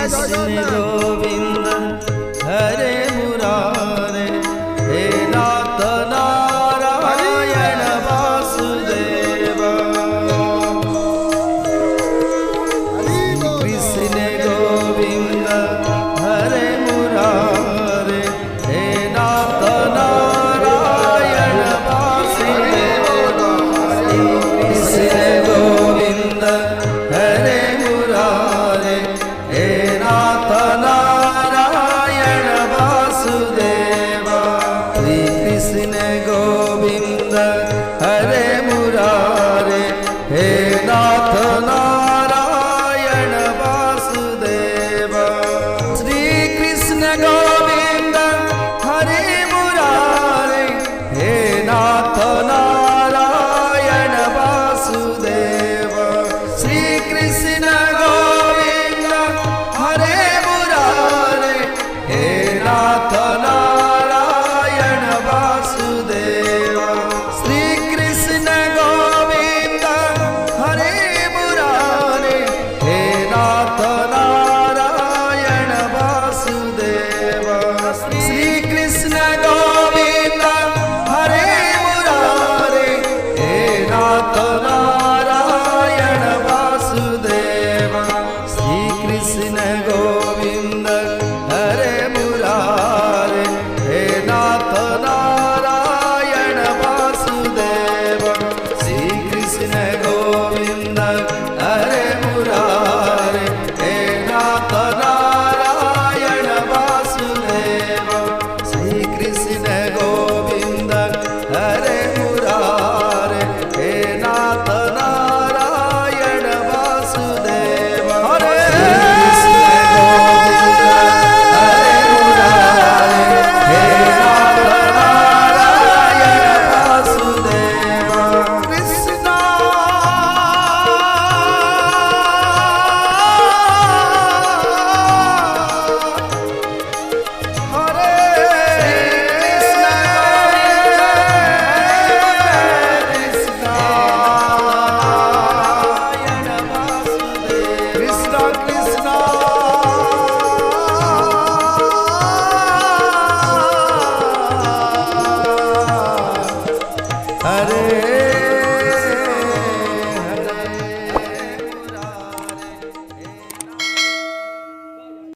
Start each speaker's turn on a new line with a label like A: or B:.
A: कृष्ण गोविंद हरे मुरारे हे नाथ नारायण वासुदेव। कृष्ण गोविंद हरे मुरारे हे नाथ नारायण वासुदेव। कृष्ण गोविंद हरे मुरारे हे नाथ नारायण वासुदेव। श्री कृष्ण गोविंद हरे मुरारे हे नाथ नारायण वासुदेव। श्री कृष्ण गोविंद हरे मुरारे हे नाथ नारायण वासुदेव। श्री कृष्ण गोविंद हरे मुरारे हे नाथ नारायण वासुदेव। श्री कृष्ण गोविंद हरे मुरारे हे नाथ नारायण वासुदेव। श्री कृष्ण गोविंद हरे मुरारे हे नाथ नारायण वासुदेव। श्री कृष्ण गोविंद हरे मुरारे हे नाथ नारायण वासुदेव। श्री कृष्ण